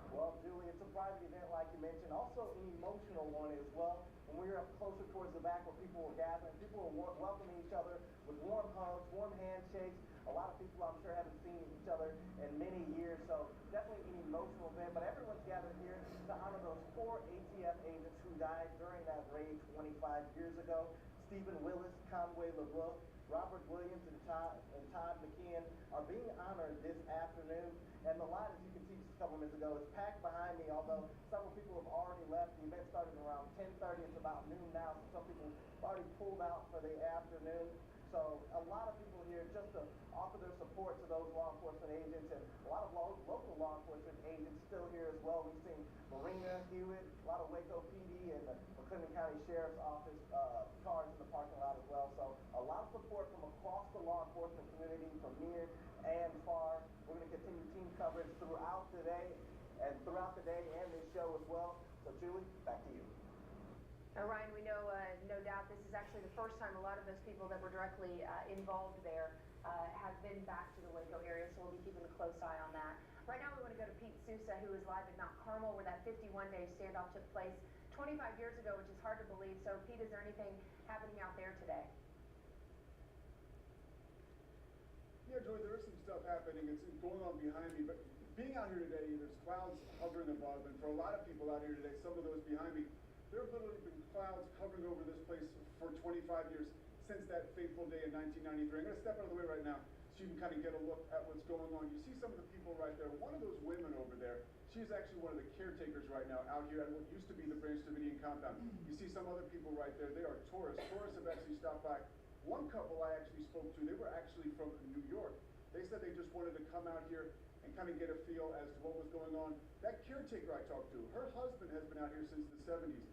Well, Julie, it's a private event like you mentioned, also an emotional one as well. When we were up closer towards the back where people were gathering, people were welcoming each other with warm hugs, warm handshakes. A lot of people, I'm sure, haven't seen each other in many years, so definitely an emotional event. But everyone's gathered here to honor those 4 ATF agents who died during that raid 25 years ago. Stephen Willis, Conway LeBlanc, Robert Williams, and Todd McKeon are being honored this afternoon. And the line, as you can see just a couple minutes ago, is packed behind me, although several people have already left. The event started around 10:30. It's about noon now, so some people have already pulled out for the afternoon. So a lot of people here just to offer their support to those law enforcement agents, and a lot of local law enforcement agents still here as well. We've seen Marina Hewitt, a lot of Waco PD, and the McLennan County Sheriff's Office cars in the parking lot as well. So a lot of support from across the law enforcement community, from near and far. We're going to continue team coverage throughout the day and this show as well. So Julie, back to you. Ryan, we know, no doubt, this is actually the first time a lot of those people that were directly involved there have been back to the Waco area, so we'll be keeping a close eye on that. Right now, we want to go to Pete Sousa, who is live at Mount Carmel, where that 51-day standoff took place 25 years ago, which is hard to believe. So, Pete, is there anything happening out there today? Yeah, Joy, there is some stuff happening. It's going on behind me, but being out here today, there's clouds hovering above, and for a lot of people out here today, some of those behind me, there have literally been clouds hovering over this place for 25 years since that fateful day in 1993. I'm going to step out of the way right now so you can kind of get a look at what's going on. You see some of the people right there. One of those women over there, she's actually one of the caretakers right now out here at what used to be the Branch Davidian compound. You see some other people right there. They are tourists. Tourists have actually stopped by. One couple I actually spoke to, they were actually from New York. They said they just wanted to come out here and kind of get a feel as to what was going on. That caretaker I talked to, her husband has been out here since the 70s.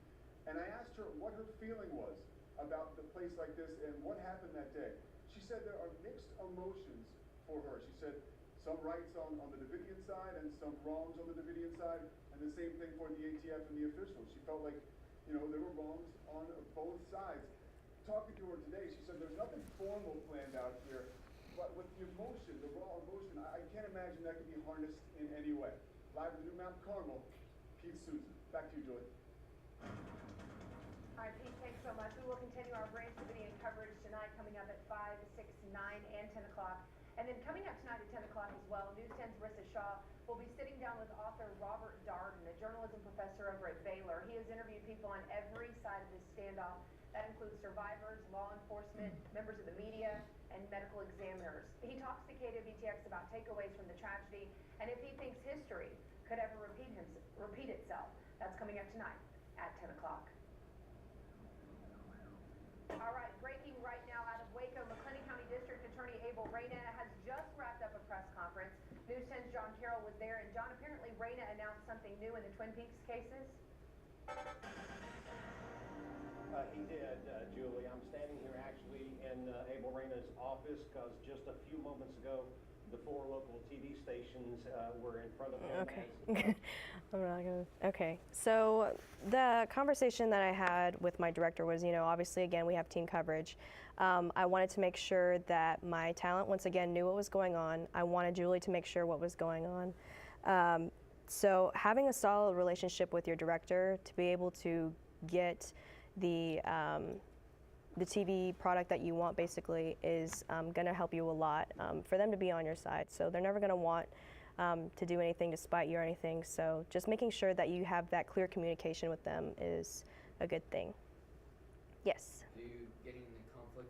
And I asked her what her feeling was about the place like this and what happened that day. She said there are mixed emotions for her. She said some rights on the Davidian side and some wrongs on the Davidian side, and the same thing for the ATF and the officials. She felt like, there were wrongs on both sides. Talking to her today, she said there's nothing formal planned out here, but with the emotion, the raw emotion, I can't imagine that could be harnessed in any way. Live in New Mount Carmel, Pete Sousa. Back to you, Joy. All right, Pete, thanks so much. We will continue our Branch Davidian coverage tonight, coming up at 5, 6, 9, and 10 o'clock. And then coming up tonight at 10 o'clock as well, News 10's Rissa Shaw will be sitting down with author Robert Darden, a journalism professor over at Baylor. He has interviewed people on every side of this standoff. That includes survivors, law enforcement, members of the media, and medical examiners. He talks to KWTX about takeaways from the tragedy and if he thinks history could ever repeat itself. That's coming up tonight at 10 o'clock. All right, breaking right now out of Waco, McLennan County District Attorney Abel Reyna has just wrapped up a press conference. News 10's John Carroll was there, and John, apparently Reyna announced something new in the Twin Peaks cases. He did, Julie. I'm standing here actually in Abel Reyna's office because just a few moments ago, the 4 local TV stations were in front of him. Okay. I'm not gonna. Okay, so the conversation that I had with my director was, obviously, again, we have team coverage. I wanted to make sure that my talent, once again, knew what was going on. I wanted Julie to make sure what was going on. So having a solid relationship with your director to be able to get the TV product that you want, basically, is going to help you a lot for them to be on your side. So they're never going to want to do anything to spite you or anything. So just making sure that you have that clear communication with them is a good thing. Yes? Do you get in a conflict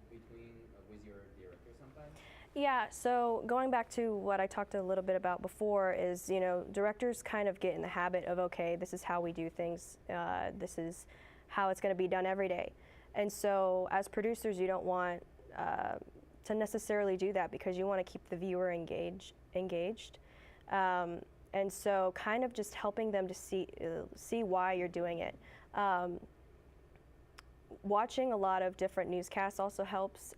between with your director sometimes? Yeah, so going back to what I talked a little bit about before is, directors kind of get in the habit of, okay, this is how we do things. This is how it's going to be done every day. And so as producers, you don't want to necessarily do that because you want to keep the viewer engaged. And so kind of just helping them to see why you're doing it. Watching a lot of different newscasts also helps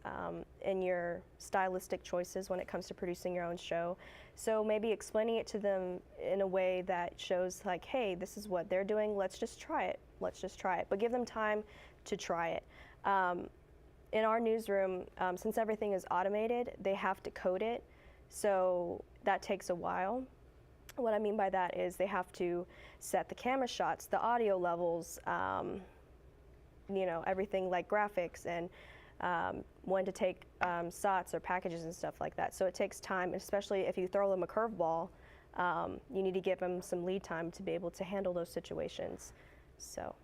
in your stylistic choices when it comes to producing your own show. So maybe explaining it to them in a way that shows like, hey, this is what they're doing, let's just try it. But give them time to try it. In our newsroom, since everything is automated, they have to code it, so that takes a while. What I mean by that is they have to set the camera shots, the audio levels, everything like graphics and when to take shots or packages and stuff like that. So it takes time, especially if you throw them a curveball, you need to give them some lead time to be able to handle those situations. So,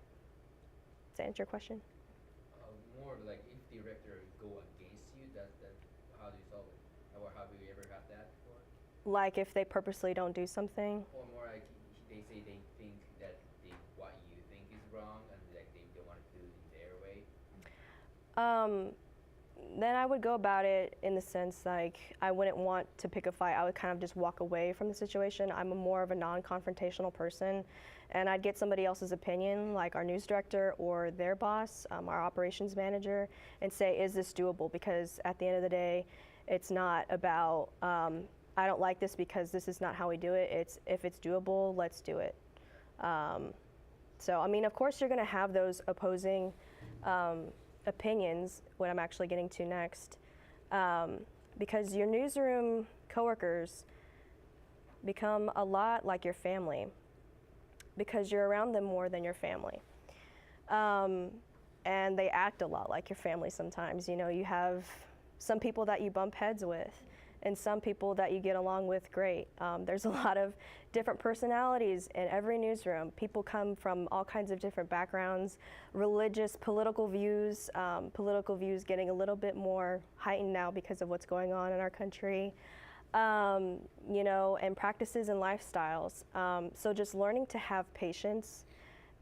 does that answer your question? More like if the director go against you, how do you solve it? Or have you ever had that before? Like if they purposely don't do something? Or more like they say they think that what you think is wrong and like they don't want to do it in their way? Then I would go about it in the sense like I wouldn't want to pick a fight. I would kind of just walk away from the situation. I'm more of a non-confrontational person, and I'd get somebody else's opinion, like our news director or their boss, our operations manager, and say, is this doable? Because at the end of the day, it's not about, I don't like this because this is not how we do it. It's if it's doable, let's do it. So, I mean, of course you're gonna have those opposing opinions, what I'm actually getting to next, because your newsroom coworkers become a lot like your family because you're around them more than your family. And they act a lot like your family sometimes. You have some people that you bump heads with and some people that you get along with great. There's a lot of different personalities in every newsroom. People come from all kinds of different backgrounds, religious, political views getting a little bit more heightened now because of what's going on in our country, and practices and lifestyles. So just learning to have patience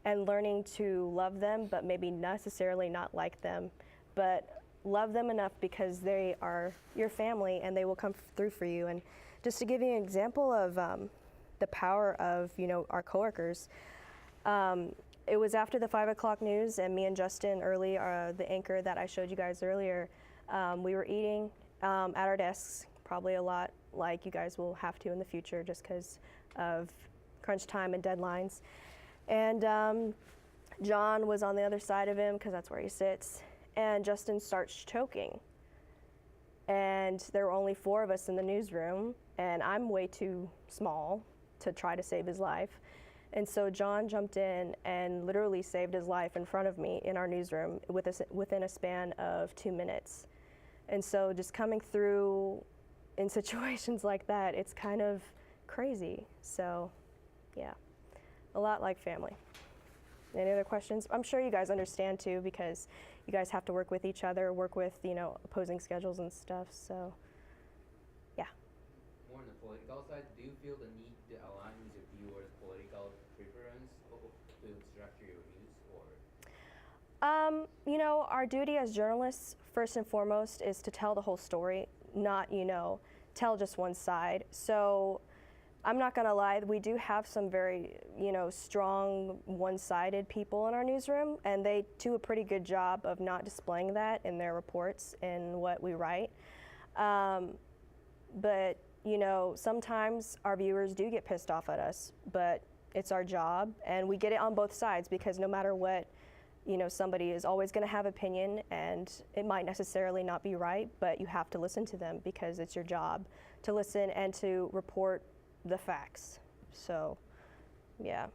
and learning to love them, but maybe necessarily not like them, but love them enough because they are your family and they will come through for you. And just to give you an example of the power of our coworkers, it was after the 5 o'clock news, and me and Justin Early, the anchor that I showed you guys earlier, we were eating at our desks, probably a lot like you guys will have to in the future just because of crunch time and deadlines. And John was on the other side of him because that's where he sits. And Justin starts choking. And there were only 4 of us in the newsroom, and I'm way too small to try to save his life. And so John jumped in and literally saved his life in front of me in our newsroom within a span of 2 minutes. And so just coming through in situations like that, it's kind of crazy. So, yeah, a lot like family. Any other questions? I'm sure you guys understand too, because you guys have to work with each other, work with, opposing schedules and stuff, so, yeah. More on the political side, do you feel the need to align with your viewers' political preference to structure your news, or? Our duty as journalists, first and foremost, is to tell the whole story, not, tell just one side. So I'm not gonna lie, we do have some very, strong, one-sided people in our newsroom, and they do a pretty good job of not displaying that in their reports and what we write. But, sometimes our viewers do get pissed off at us, but it's our job, and we get it on both sides because no matter what, you know, somebody is always going to have opinion, and it might necessarily not be right, but you have to listen to them because it's your job to listen and to report the facts. So, yeah,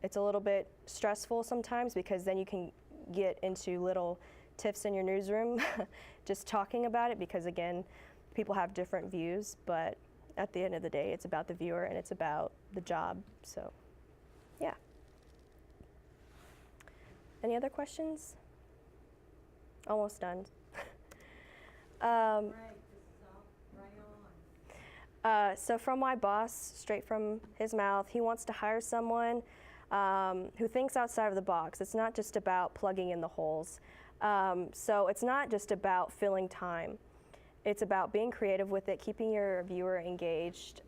it's a little bit stressful sometimes because then you can get into little tiffs in your newsroom just talking about it because, again, people have different views, but at the end of the day, it's about the viewer and it's about the job. So, yeah. Any other questions? Almost done. So from my boss, straight from his mouth, he wants to hire someone who thinks outside of the box. It's not just about plugging in the holes. So it's not just about filling time. It's about being creative with it, keeping your viewer engaged.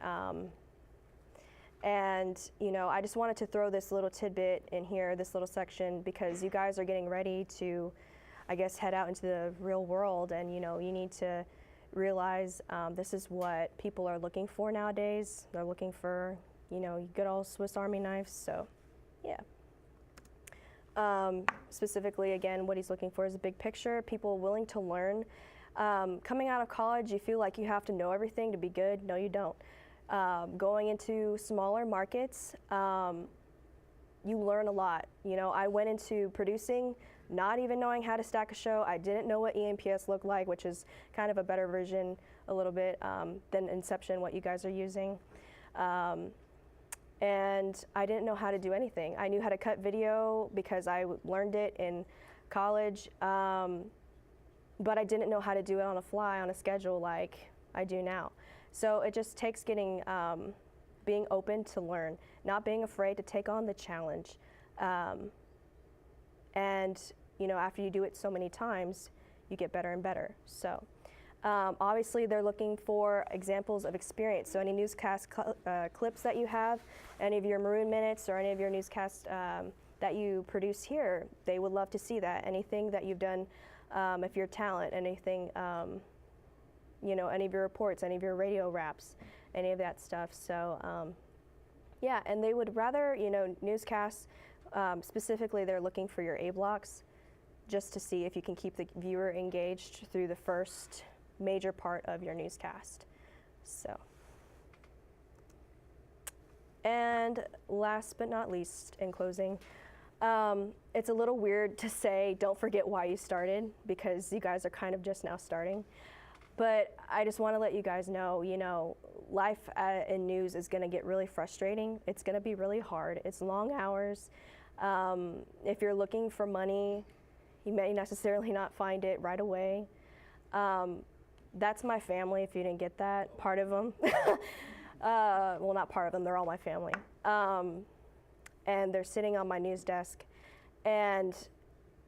And, you know, I just wanted to throw this little tidbit in here, this little section, because you guys are getting ready to, I guess, head out into the real world, and, you know, you need to realize this is what people are looking for nowadays. They're looking for, you know, good old Swiss Army knives, so, yeah. Specifically, again, what he's looking for is a big picture, people willing to learn. Coming out of college, you feel like you have to know everything to be good. No, you don't. Going into smaller markets, you learn a lot. You know, I went into producing not even knowing how to stack a show. I didn't know what EMPS looked like, which is kind of a better version a little bit than Inception, what you guys are using. And I didn't know how to do anything. I knew how to cut video because I learned it in college. But I didn't know how to do it on a fly, on a schedule like I do now. So it just takes getting, being open to learn, not being afraid to take on the challenge. And, you know, after you do it so many times, you get better and better. So obviously they're looking for examples of experience. So any newscast clips that you have, any of your Maroon Minutes or any of your newscasts that you produce here, they would love to see that. Anything that you've done, if you're talent, anything, you know, any of your reports, any of your radio wraps, any of that stuff. So, yeah, and they would rather, you know, newscasts, specifically they're looking for your A blocks just to see if you can keep the viewer engaged through the first major part of your newscast. So, and last but not least, in closing, it's a little weird to say don't forget why you started because you guys are kind of just now starting. But I just want to let you guys know, you know, life in news is going to get really frustrating. It's going to be really hard. It's long hours. If you're looking for money, you may necessarily not find it right away. That's my family, if you didn't get that, part of them. Well, not part of them, they're all my family. And they're sitting on my news desk. And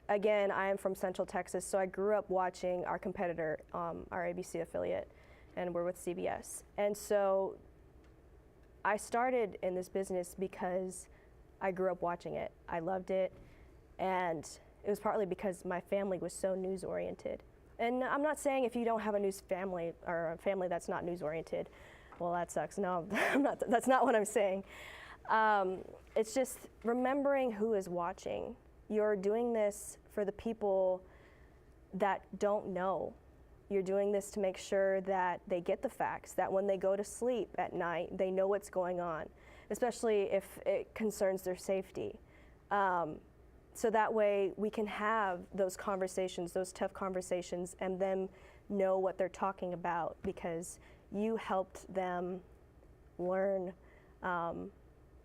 again, I am from Central Texas, so I grew up watching our competitor, our ABC affiliate, and we're with CBS. And so I started in this business because I grew up watching it. I loved it, and it was partly because my family was so news-oriented. And I'm not saying if you don't have a news family or a family that's not news-oriented, well, that sucks. No, that's not what I'm saying. It's just remembering who is watching. You're doing this for the people that don't know. You're doing this to make sure that they get the facts, that when they go to sleep at night, they know what's going on, especially if it concerns their safety. So that way we can have those conversations, those tough conversations, and them know what they're talking about because you helped them learn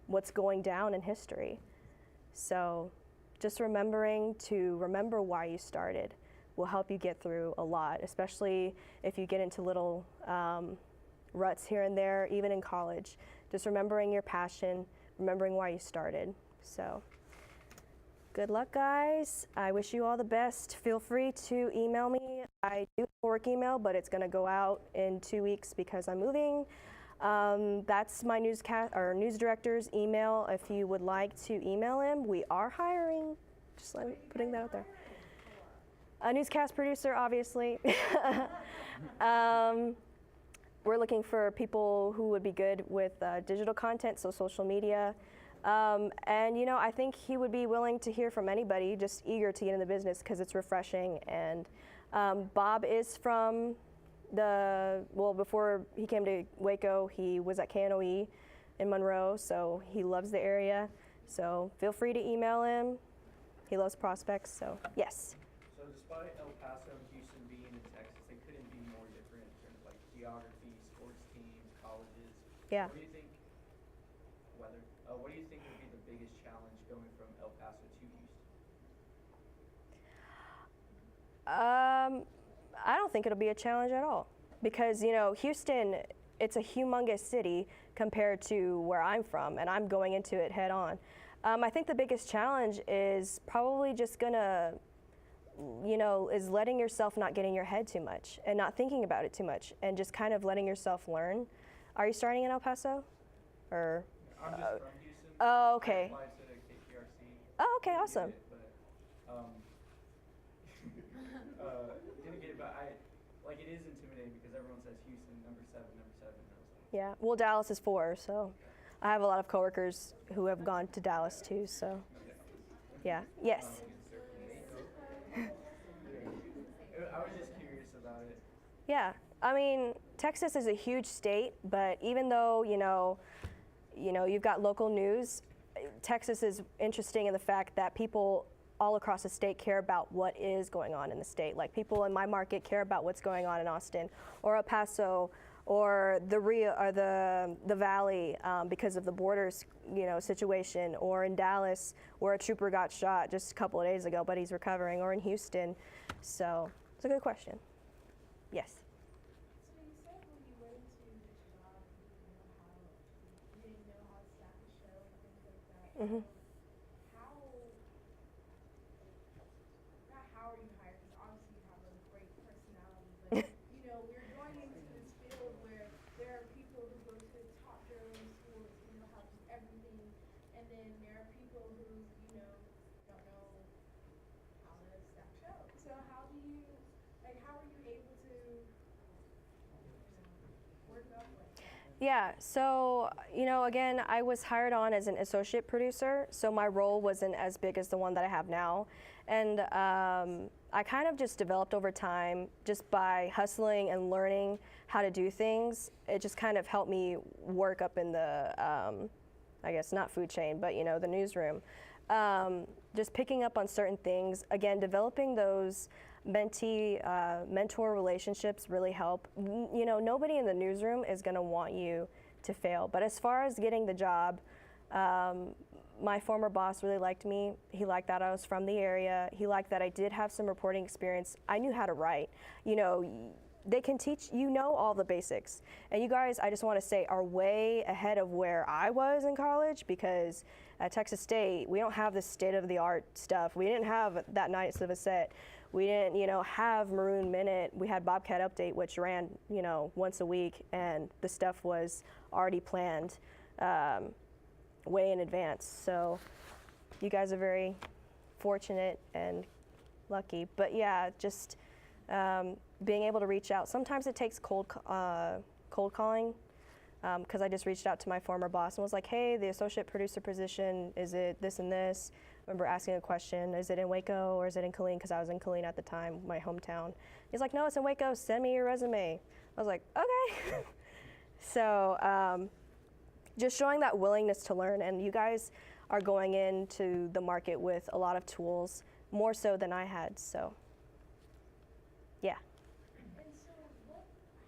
what's going down in history. So just remembering to remember why you started will help you get through a lot, especially if you get into little ruts here and there, even in college. Just remembering your passion, remembering why you started. So good luck, guys. I wish you all the best. Feel free to email me. I do have a work email, but it's going to go out in 2 weeks because I'm moving. That's my news director's email if you would like to email him. We are hiring. Just putting that out there. A newscast producer, obviously. We're looking for people who would be good with digital content, so social media. And you know, I think he would be willing to hear from anybody, just eager to get in the business because it's refreshing. And Bob is from before he came to Waco, he was at KNOE in Monroe, so he loves the area. So feel free to email him. He loves prospects, so yes. So despite El Paso and Houston being in Texas, they couldn't be more different in terms of like geography, sports teams, colleges. Yeah. What do you think what do you think would be the biggest challenge going from El Paso to Houston? I don't think it'll be a challenge at all because, you know, Houston, it's a humongous city compared to where I'm from, and I'm going into it head on. I think the biggest challenge is probably just gonna, you know, is letting yourself not get in your head too much and not thinking about it too much and just kind of letting yourself learn. Are you starting in El Paso? Or? I'm just from Houston. Oh, okay. I applied to KPRC. Oh, okay, awesome. Didn't get it, but it is intimidating because everyone says Houston, number 7, and I was like, Yeah, well, Dallas is 4, so I have a lot of coworkers who have gone to Dallas too, so yeah, yes. I was just curious about it. Yeah, I mean, Texas is a huge state, but even though, you know, you've got local news, Texas is interesting in the fact that people all across the state care about what is going on in the state. Like people in my market care about what's going on in Austin or El Paso or the Valley because of the borders, you know, situation, or in Dallas where a trooper got shot just a couple of days ago, but he's recovering, or in Houston. So it's a good question. Yes. So you said when you went into this job, you didn't know how to staff a show and things like that. Mm-hmm. How are you hired? Because obviously you have a great personality, but you know, we're going into this field where there are people who go to the top journalism schools who know how to do everything, and then there are people who, you know, don't know how to staff a show. So how are you able to, work up with that? Yeah, so, you know, again, I was hired on as an associate producer, so my role wasn't as big as the one that I have now. And I kind of just developed over time just by hustling and learning how to do things. It just kind of helped me work up in the, I guess not food chain, but, you know, the newsroom. Just picking up on certain things. Again, developing those mentor relationships really help. You know, nobody in the newsroom is going to want you to fail. But as far as getting the job, my former boss really liked me. He liked that I was from the area. He liked that I did have some reporting experience. I knew how to write. You know, they can teach, you know, all the basics. And you guys, I just want to say, are way ahead of where I was in college, because at Texas State, we don't have this state-of-the-art stuff. We didn't have that nice of a set. We didn't, you know, have Maroon Minute. We had Bobcat Update, which ran, you know, once a week, and the stuff was already planned way in advance. So you guys are very fortunate and lucky. But yeah, just being able to reach out. Sometimes it takes cold calling, because I just reached out to my former boss and was like, hey, the associate producer position, is it this and this? I remember asking a question, is it in Waco or is it in Killeen? Because I was in Killeen at the time, my hometown. He's like, no, it's in Waco, send me your resume. I was like, okay. So just showing that willingness to learn, and you guys are going into the market with a lot of tools, more so than I had, so yeah. And so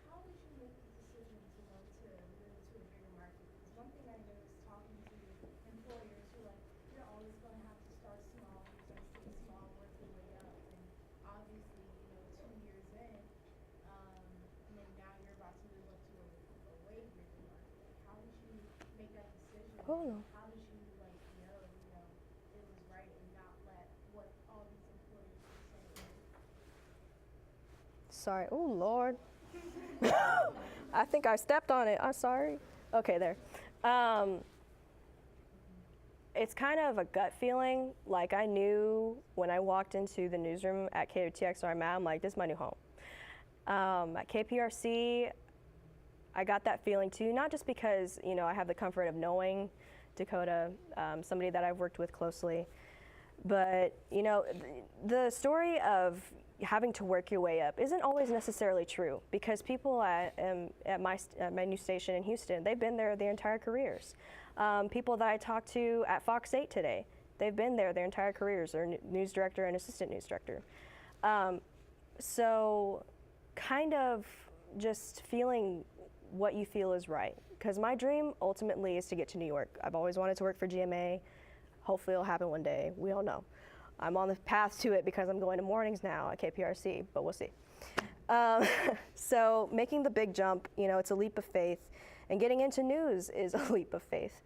how did you make the decision to want to move to a bigger market? Because one thing I noticed talking to employers who are like, you're always going to have to start small, you're going to stay small, work your way up. And obviously, you know, 2 years in, and then now you're about to move up to a way bigger market. Like, how did you make that decision? Oh. How did you, like, know, it was right and not let what all these employers were saying? Sorry, oh Lord. I think I stepped on it, I'm sorry. Okay, there. It's kind of a gut feeling. Like, I knew when I walked into the newsroom at KWTX where I'm at, I'm like, this is my new home. At KPRC, I got that feeling too, not just because, you know, I have the comfort of knowing, Dakota, somebody that I've worked with closely. But, you know, the story of having to work your way up isn't always necessarily true, because people at my new station in Houston, they've been there their entire careers. People that I talked to at Fox 8 today, they've been there their entire careers, or news director and assistant news director. So kind of just feeling what you feel is right. Because my dream ultimately is to get to New York. I've always wanted to work for GMA. Hopefully it'll happen one day. We all know. I'm on the path to it because I'm going to mornings now at KPRC, but we'll see. So making the big jump, you know, it's a leap of faith. And getting into news is a leap of faith,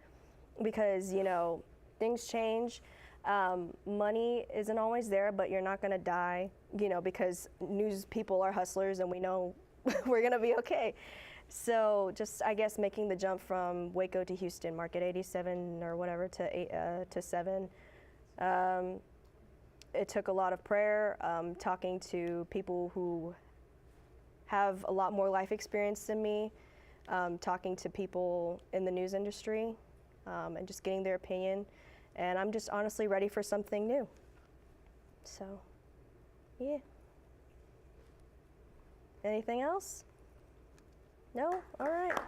because, you know, things change. Money isn't always there, but you're not going to die, you know, because news people are hustlers and we know we're going to be okay. So just, I guess, making the jump from Waco to Houston, Market 87 or whatever, to 7. It took a lot of prayer, talking to people who have a lot more life experience than me, talking to people in the news industry, and just getting their opinion. And I'm just honestly ready for something new. So, yeah. Anything else? No? All right.